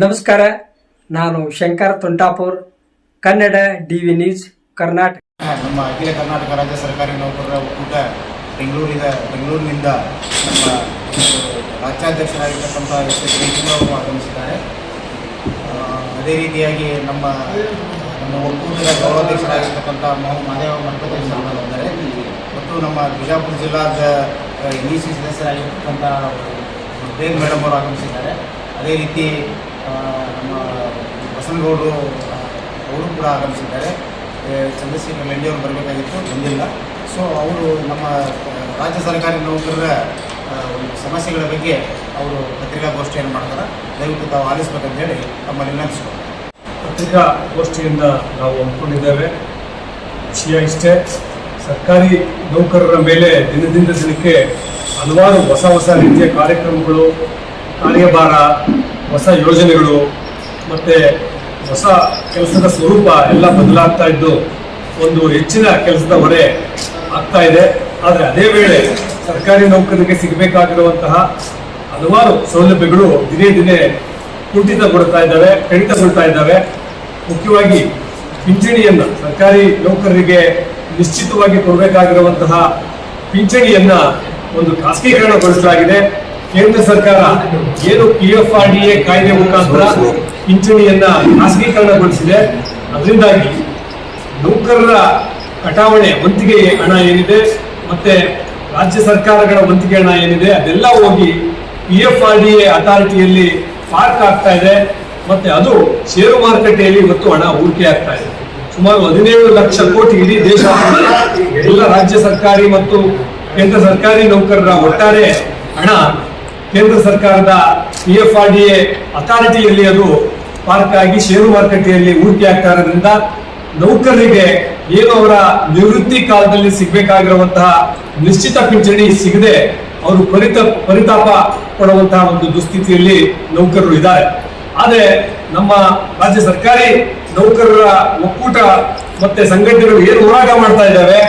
ನಮಸ್ಕಾರ, ನಾನು Shankar ತುಂಟಾಪುರ್, Kannada D V news, Karnataka. ನಮ್ಮ ಅಖಿಲ ಕರ್ನಾಟಕ ರಾಜ್ಯ ಸರ್ಕಾರಿ ನೌಕರರ ಒಕ್ಕೂಟ ಬೆಂಗಳೂರಿನಿಂದ ನಮ್ಮ ರಾಜ್ಯಾಧ್ಯಕ್ಷರಾಗಿರ್ತಕ್ಕಂಥ ಅವರು ಆಗಮಿಸಿದ್ದಾರೆ. ಅದೇ ರೀತಿಯಾಗಿ ನಮ್ಮ ಒಕ್ಕೂಟದ ಗೌರವಾಧ್ಯಕ್ಷರಾಗಿರ್ತಕ್ಕಂಥ ಮಹದೇವ ಮಠಪತಿ ಇದ್ದಾರೆ ಮತ್ತು ನಮ್ಮ ಬಿಜಾಪುರ ಜಿಲ್ಲಾದ NEC ಸದಸ್ಯರಾಗಿರ್ತಕ್ಕಂಥ ದೇವ್ ಮೇಡಮ್ ಅವರು ಆಗಮಿಸಿದ್ದಾರೆ. ಅದೇ ರೀತಿ ನಮ್ಮ ಬಸನಗೌಡರು ಅವರು ಕೂಡ ಆಗಮಿಸಿದ್ದಾರೆ. ಚಂದ್ರಶೇಖರ್ ರೆಡ್ಡಿ ಅವರು ಬರಬೇಕಾಗಿತ್ತು, ಬಂದಿಲ್ಲ. ಸೊ ಅವರು ನಮ್ಮ ರಾಜ್ಯ ಸರ್ಕಾರಿ ನೌಕರರ ಒಂದು ಸಮಸ್ಯೆಗಳ ಬಗ್ಗೆ ಅವರು ಪತ್ರಿಕಾಗೋಷ್ಠಿಯನ್ನು ಮಾಡ್ತಾರೆ. ದಯವಿಟ್ಟು ತಾವು ಆಲಿಸಬೇಕಂತೇಳಿ ತಮ್ಮಲ್ಲಿ ವಿನಂತಿಸ್ಬೋದು. ಪತ್ರಿಕಾಗೋಷ್ಠಿಯಿಂದ ನಾವು ಹಮ್ಮಿಕೊಂಡಿದ್ದೇವೆ. ವಿಷಯ ಇಷ್ಟೇ, ಸರ್ಕಾರಿ ನೌಕರರ ಮೇಲೆ ದಿನದಿಂದ ದಿನಕ್ಕೆ ಹಲವಾರು ಹೊಸ ರೀತಿಯ ಕಾರ್ಯಕ್ರಮಗಳು, ಕಾರ್ಯಭಾರ, ಹೊಸ ಯೋಜನೆಗಳು ಮತ್ತು ಹೊಸ ಕೆಲಸದ ಸ್ವರೂಪ ಎಲ್ಲ ಬದಲಾಗ್ತಾ ಇದ್ದು ಒಂದು ಹೆಚ್ಚಿನ ಕೆಲಸದ ಹೊರೆ ಆಗ್ತಾ ಇದೆ. ಆದರೆ ಅದೇ ವೇಳೆ ಸರ್ಕಾರಿ ನೌಕರರಿಗೆ ಸಿಗಬೇಕಾಗಿರುವಂತಹ ಹಲವಾರು ಸೌಲಭ್ಯಗಳು ದಿನೇ ದಿನೇ ಕುಂಠಿತಗೊಳ್ತಾ ಇದ್ದಾವೆ, ಕಡಿತಗೊಳ್ತಾ ಇದ್ದಾವೆ. ಮುಖ್ಯವಾಗಿ ಪಿಂಚಣಿಯನ್ನು ಸರ್ಕಾರಿ ನೌಕರರಿಗೆ ನಿಶ್ಚಿತವಾಗಿ ಕೊಡಬೇಕಾಗಿರುವಂತಹ ಪಿಂಚಣಿಯನ್ನು ಒಂದು ಖಾಸಗೀಕರಣಗೊಳಿಸಲಾಗಿದೆ. ಕೇಂದ್ರ ಸರ್ಕಾರ ಏನು PFRDA ಕಾಯ್ದೆ ಮುಖಾಂತರ ಪಿಂಚಣಿಯನ್ನ ಖಾಸಗೀಕರಣಗೊಳಿಸಿದೆ. ಅದರಿಂದಾಗಿ ನೌಕರರ ಕಟಾವಣೆ ವಂತಿಗೆ ಹಣ ಏನಿದೆ ಮತ್ತೆ ರಾಜ್ಯ ಸರ್ಕಾರಗಳ ವಂತಿಗೆ ಹಣ ಏನಿದೆ ಅದೆಲ್ಲ ಹೋಗಿ PFRDA ಅಥಾರಿಟಿಯಲ್ಲಿ ಪಾರ್ಕ್ ಆಗ್ತಾ ಇದೆ. ಮತ್ತೆ ಅದು ಷೇರು ಮಾರುಕಟ್ಟೆಯಲ್ಲಿ ಇವತ್ತು ಹಣ ಹೂಡಿಕೆ ಆಗ್ತಾ ಇದೆ. ಸುಮಾರು 17 ಲಕ್ಷ ಕೋಟಿ ಇಡೀ ದೇಶ ಎಲ್ಲ ರಾಜ್ಯ ಸರ್ಕಾರಿ ಮತ್ತು ಕೇಂದ್ರ ಸರ್ಕಾರಿ ನೌಕರರ ಒಟ್ಟಾರೆ ಹಣ ಕೇಂದ್ರ ಸರ್ಕಾರದ PFRDA ಅಥಾರಿಟಿಯಲ್ಲಿ ಅದು ಪಾರ್ಕ್ ಆಗಿ ಷೇರು ಮಾರುಕಟ್ಟೆಯಲ್ಲಿ ಹೂಡಿಕೆ ಆಗ್ತಾ ಇರೋದ್ರಿಂದ ನೌಕರರಿಗೆ ಏನು ಅವರ ನಿವೃತ್ತಿ ಕಾಲದಲ್ಲಿ ಸಿಗಬೇಕಾಗಿರುವಂತಹ ನಿಶ್ಚಿತ ಪಿಂಚಣಿ ಸಿಗದೆ ಅವರು ಪರಿತಾಪ ಪಡುವಂತಹ ಒಂದು ದುಸ್ಥಿತಿಯಲ್ಲಿ ನೌಕರರು ಇದ್ದಾರೆ. ಆದರೆ ನಮ್ಮ ರಾಜ್ಯ ಸರ್ಕಾರಿ ನೌಕರರ ಒಕ್ಕೂಟ ಮತ್ತೆ ಸಂಘಟನೆಗಳು ಏನು ಹೋರಾಟ ಮಾಡ್ತಾ ಇದ್ದಾವೆ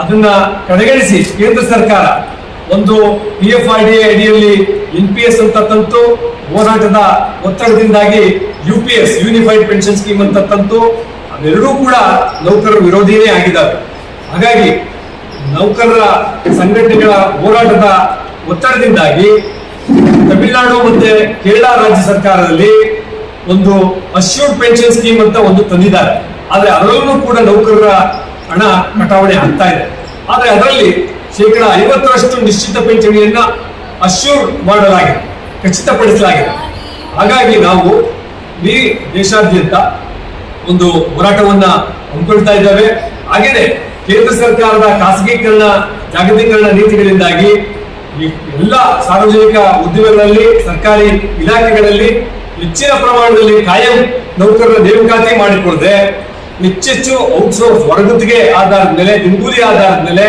ಅದನ್ನ ಕಡೆಗಣಿಸಿ ಕೇಂದ್ರ ಸರ್ಕಾರ ಒಂದು PFRDA ಅಡಿಯಲ್ಲಿ NPS ಅಂತ ತಂತು, ಹೋರಾಟದ ಒತ್ತಡದಿಂದಾಗಿ UPS ಯೂನಿಫೈಡ್ ಪೆನ್ಷನ್ ಸ್ಕೀಮ್ ಅಂತ ತಂತು. ಅವೆರಡೂ ಕೂಡ ನೌಕರರ ವಿರೋಧಿಯೇ ಆಗಿದ್ದಾವೆ. ಹಾಗಾಗಿ ನೌಕರರ ಸಂಘಟನೆಗಳ ಹೋರಾಟದ ಒತ್ತಡದಿಂದಾಗಿ ತಮಿಳುನಾಡು ಮತ್ತೆ ಕೇರಳ ರಾಜ್ಯ ಸರ್ಕಾರದಲ್ಲಿ ಒಂದು ಅಶ್ಯೂರ್ಡ್ ಪೆನ್ಷನ್ ಸ್ಕೀಮ್ ಅಂತ ಒಂದು ತಂದಿದ್ದಾರೆ. ಆದ್ರೆ ಅದರಲ್ಲೂ ಕೂಡ ನೌಕರರ ಹಣ ಕಟಾವಣೆ ಆಗ್ತಾ ಇದೆ. ಆದ್ರೆ ಅದರಲ್ಲಿ 50% ನಿಶ್ಚಿತ ಪಿಂಚಣಿಯನ್ನ ಅಶ್ಯೂರ್ ಮಾಡಲಾಗಿದೆ, ಖಚಿತಪಡಿಸಲಾಗಿದೆ. ಹಾಗಾಗಿ ನಾವು ಈ ದೇಶಾದ್ಯಂತ ಒಂದು ಹೋರಾಟವನ್ನ ಹಮ್ಮಿಕೊಳ್ತಾ ಇದ್ದೇವೆ. ಹಾಗೇನೆ ಕೇಂದ್ರ ಸರ್ಕಾರದ ಖಾಸಗೀಕರಣ, ಜಾಗತೀಕರಣ ನೀತಿಗಳಿಂದಾಗಿ ಎಲ್ಲ ಸಾರ್ವಜನಿಕ ಉದ್ಯಮಗಳಲ್ಲಿ, ಸರ್ಕಾರಿ ಇಲಾಖೆಗಳಲ್ಲಿ ಹೆಚ್ಚಿನ ಪ್ರಮಾಣದಲ್ಲಿ ಕಾಯಂ ನೌಕರರ ನೇಮಕಾತಿ ಮಾಡಿಕೊಳ್ಳದೆ ಹೆಚ್ಚೆಚ್ಚು ಔಟ್ಸೋರ್ಸ್ ಹೊರಗುತ್ತಿಗೆ ಆಧಾರದ ಮೇಲೆ, ದಿನಗೂಲಿ ಆಧಾರದ ಮೇಲೆ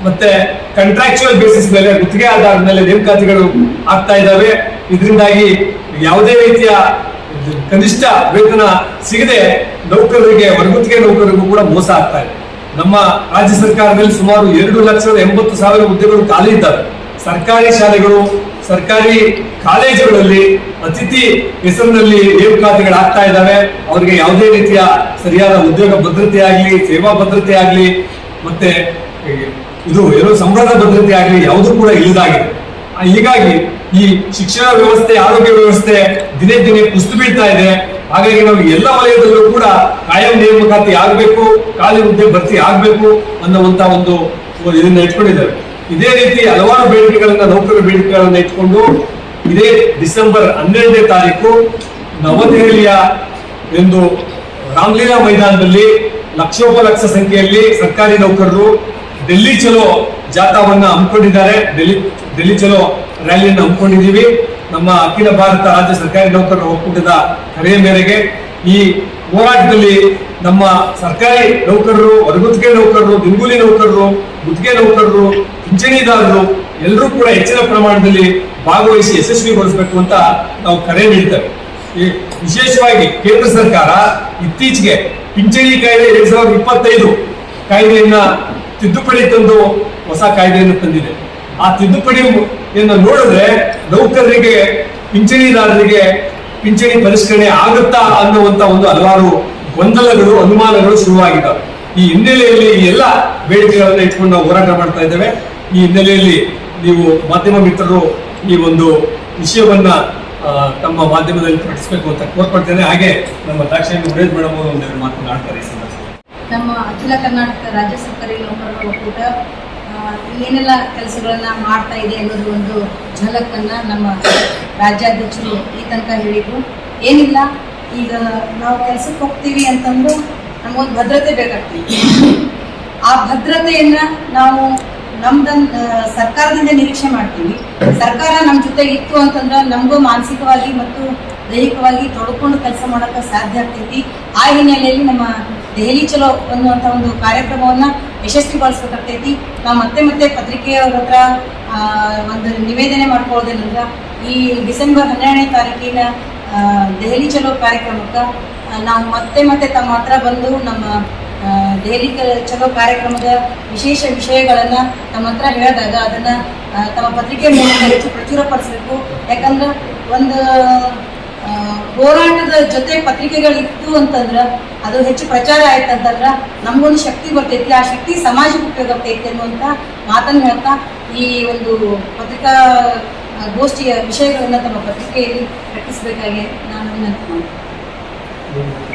ಮತ್ತೆ ಕಾಂಟ್ರಾಕ್ಚುಯಲ್ ಬೇಸಿಸ್ ಮೇಲೆ, ಗುತ್ತಿಗೆ ಆಧಾರದ ಮೇಲೆ ನೇಮಕಾತಿಗಳು ಆಗ್ತಾ ಇದ್ದಾವೆ. ಇದರಿಂದಾಗಿ ಯಾವುದೇ ರೀತಿಯ ಕನಿಷ್ಠ ವೇತನ ಸಿಗದೆ ನೌಕರರಿಗೆ, ಹೊರಗುತ್ತಿಗೆ ನೌಕರರಿಗೂ ಕೂಡ ಮೋಸ ಆಗ್ತಾ ಇದೆ. ನಮ್ಮ ರಾಜ್ಯ ಸರ್ಕಾರದಲ್ಲಿ ಸುಮಾರು 2,80,000 ಹುದ್ದೆಗಳು ಖಾಲಿ ಇದ್ದಾವೆ. ಸರ್ಕಾರಿ ಶಾಲೆಗಳು, ಸರ್ಕಾರಿ ಕಾಲೇಜುಗಳಲ್ಲಿ ಅತಿಥಿ ಹೆಸರಿನಲ್ಲಿ ನೇಮಕಾತಿಗಳಾಗ್ತಾ ಇದ್ದಾವೆ. ಅವರಿಗೆ ಯಾವುದೇ ರೀತಿಯ ಸರಿಯಾದ ಉದ್ಯೋಗ ಭದ್ರತೆ ಆಗಲಿ, ಸೇವಾ ಭದ್ರತೆ ಆಗಲಿ, ಮತ್ತೆ ಇದು ಏನೋ ಸಂಬಳದ ಭದ್ರತೆ ಆಗಲಿ ಯಾವುದೂ ಕೂಡ ಇಲ್ಲದಾಗಿದೆ. ಹೀಗಾಗಿ ಈ ಶಿಕ್ಷಣ ವ್ಯವಸ್ಥೆ, ಆರೋಗ್ಯ ವ್ಯವಸ್ಥೆ ದಿನೇ ದಿನೇ ಕುಸಿದು ಬೀಳ್ತಾ ಇದೆ. ಹಾಗಾಗಿ ನಾವು ಎಲ್ಲ ವಲಯದಲ್ಲೂ ಕೂಡ ಕಾಯಂ ನೇಮಕಾತಿ ಆಗಬೇಕು, ಖಾಲಿ ಹುದ್ದೆ ಭರ್ತಿ ಆಗಬೇಕು ಅನ್ನುವಂತ ಒಂದು ಇದನ್ನ ಇಟ್ಕೊಂಡಿದ್ದೇವೆ. ಇದೇ ರೀತಿ ಹಲವಾರು ಬೇಡಿಕೆಗಳನ್ನ, ನೌಕರರ ಬೇಡಿಕೆಗಳನ್ನ ಇಟ್ಕೊಂಡು ಇದೇ ಡಿಸೆಂಬರ್ 12ನೇ ತಾರೀಕು ನವದೆಹಲಿಯ ಒಂದು ರಾಮ್ಲೀಲಾ ಮೈದಾನದಲ್ಲಿ ಲಕ್ಷೋಪಲಕ್ಷ ಸಂಖ್ಯೆಯಲ್ಲಿ ಸರ್ಕಾರಿ ನೌಕರರು ಡೆಲ್ಲಿ ಚಲೋ ಜಾಥಾವನ್ನ ಹಮ್ಮಿಕೊಂಡಿದ್ದಾರೆ. ಡೆಲ್ಲಿ ಚಲೋ ರ್ಯಾಲಿಯನ್ನು ಹಮ್ಮಿಕೊಂಡಿದ್ದೀವಿ. ನಮ್ಮ ಅಖಿಲ ಭಾರತ ರಾಜ್ಯ ಸರ್ಕಾರಿ ನೌಕರರ ಒಕ್ಕೂಟದ ಕರೆಯ ಮೇರೆಗೆ ಈ ಹೋರಾಟದಲ್ಲಿ ನಮ್ಮ ಸರ್ಕಾರಿ ನೌಕರರು, ಹೊರಗುತ್ತಿಗೆ ನೌಕರರು, ದಿನಗೂಲಿ ನೌಕರರು, ಗುತ್ತಿಗೆ ನೌಕರರು, ಪಿಂಚಣಿದಾರರು ಎಲ್ಲರೂ ಕೂಡ ಹೆಚ್ಚಿನ ಪ್ರಮಾಣದಲ್ಲಿ ಭಾಗವಹಿಸಿ ಯಶಸ್ವಿಗೊಳಿಸಬೇಕು ಅಂತ ನಾವು ಕರೆ ನೀಡ್ತೇವೆ. ವಿಶೇಷವಾಗಿ ಕೇಂದ್ರ ಸರ್ಕಾರ ಇತ್ತೀಚೆಗೆ ಪಿಂಚಣಿ ಕಾಯ್ದೆ 2025 ಕಾಯ್ದೆಯನ್ನ ತಿದ್ದುಪಡಿ ತಂದು ಹೊಸ ಕಾಯ್ದೆಯನ್ನು ತಂದಿದೆ. ಆ ತಿದ್ದುಪಡಿಯನ್ನು ನೋಡಿದ್ರೆ ನೌಕರರಿಗೆ, ಪಿಂಚಣಿದಾರರಿಗೆ ಪಿಂಚಣಿ ಪರಿಷ್ಕರಣೆ ಆಗುತ್ತಾ ಅನ್ನುವಂತ ಒಂದು ಹಲವಾರು ಗೊಂದಲಗಳು, ಅನುಮಾನಗಳು ಶುರುವಾಗಿದ್ದಾವೆ. ಈ ಹಿನ್ನೆಲೆಯಲ್ಲಿ ಈ ಎಲ್ಲ ಬೇಡಿಕೆಗಳನ್ನ ಇಟ್ಕೊಂಡು ನಾವು ಹೋರಾಟ ಮಾಡ್ತಾ ಇದ್ದೇವೆ. ಈ ಹಿನ್ನೆಲೆಯಲ್ಲಿ ನೀವು ಮಾಧ್ಯಮ ಮಿತ್ರರು ಈ ಒಂದು ವಿಷಯವನ್ನ ತಮ್ಮ ಮಾಧ್ಯಮದಲ್ಲಿ ಪ್ರಕಟಿಸಬೇಕು ಅಂತ ಕೋರ್ಕೊಳ್ತೇನೆ. ಹಾಗೆ ನಮ್ಮ ದಾಕ್ಷಾಯಣಿ ಉಡೇಜ್ ಮೇಡಮ್ ಅವರು ಒಂದೆರಡು ಮಾತನಾಡ್ತಾರೆ ಈ ಸಂದರ್ಭದಲ್ಲಿ. ನಮ್ಮ ಅಖಿಲ ಕರ್ನಾಟಕ ರಾಜ್ಯ ಸರ್ಕಾರಿ ನೌಕರರ ಒಕ್ಕೂಟ ಏನೆಲ್ಲ ಕೆಲಸಗಳನ್ನ ಮಾಡ್ತಾ ಇದೆ ಅನ್ನೋದು ಒಂದು ಝಲಕನ್ನ ನಮ್ಮ ರಾಜ್ಯಾಧ್ಯಕ್ಷರು ಈ ತನಕ ಹೇಳಿದ್ರು. ಏನಿಲ್ಲ, ಈಗ ನಾವು ಕೆಲಸಕ್ಕೆ ಹೋಗ್ತೀವಿ ಅಂತಂದ್ರೆ ನಮಗೊಂದು ಭದ್ರತೆ ಬೇಕಾಗ್ತದೆ. ಆ ಭದ್ರತೆಯನ್ನ ನಾವು ಸರ್ಕಾರದಿಂದ ನಿರೀಕ್ಷೆ ಮಾಡ್ತೀವಿ. ಸರ್ಕಾರ ನಮ್ಮ ಜೊತೆ ಇತ್ತು ಅಂತಂದ್ರೆ ನಮಗೂ ಮಾನಸಿಕವಾಗಿ ಮತ್ತು ದೈಹಿಕವಾಗಿ ತೊಡ್ಕೊಂಡು ಕೆಲಸ ಮಾಡೋಕೆ ಸಾಧ್ಯ ಆಗ್ತೈತಿ. ಆ ಹಿನ್ನೆಲೆಯಲ್ಲಿ ನಮ್ಮ ದೆಹಲಿ ಚಲೋ ಅನ್ನುವಂಥ ಒಂದು ಕಾರ್ಯಕ್ರಮವನ್ನ ಯಶಸ್ವಿಗೊಳಿಸ್ಬೇಕಾಗ್ತೈತಿ. ನಾವು ಮತ್ತೆ ಮತ್ತೆ ಪತ್ರಿಕೆಯವ್ರ ಹತ್ರ ಒಂದು ನಿವೇದನೆ ಮಾಡ್ಕೊಳ್ಳೋದೇನಂದ್ರೆ, ಈ ಡಿಸೆಂಬರ್ 12ನೇ ತಾರೀಕಿನ ದೆಹಲಿ ಚಲೋ ಕಾರ್ಯಕ್ರಮಕ್ಕೆ ನಾವು ಮತ್ತೆ ಮತ್ತೆ ತಮ್ಮ ಹತ್ರ ಬಂದು ನಮ್ಮ ದೆಹಲಿ ಚಲೋ ಕಾರ್ಯಕ್ರಮದ ವಿಶೇಷ ವಿಷಯಗಳನ್ನು ತಮ್ಮ ಹತ್ರ ಹೇಳಿದಾಗ ಅದನ್ನು ತಮ್ಮ ಪತ್ರಿಕೆ ಮೂಲಕ ಹೆಚ್ಚು ಪ್ರಚುರಪಡಿಸಬೇಕು. ಯಾಕಂದ್ರೆ ಒಂದು ಹೋರಾಟದ ಜೊತೆ ಪತ್ರಿಕೆಗಳಿತ್ತು ಅಂತಂದ್ರೆ ಅದು ಹೆಚ್ಚು ಪ್ರಚಾರ ಆಯ್ತು ಅಂತಂದ್ರೆ ನಮಗೊಂದು ಶಕ್ತಿ ಬರ್ತೈತಿ. ಆ ಶಕ್ತಿ ಸಮಾಜಕ್ಕೆ ಉಪಯೋಗ ಆಗ್ತೈತಿ ಅನ್ನುವಂಥ ಮಾತನ್ನು ಹೇಳ್ತಾ ಈ ಒಂದು ಪತ್ರಿಕಾ ಗೋಷ್ಠಿಯ ವಿಷಯಗಳನ್ನು ತಮ್ಮ ಪತ್ರಿಕೆಯಲ್ಲಿ ಪ್ರಕಟಿಸಬೇಕಾಗಿ ನಾನು ವಿನಂತಿ ಮಾಡ್ತೀನಿ.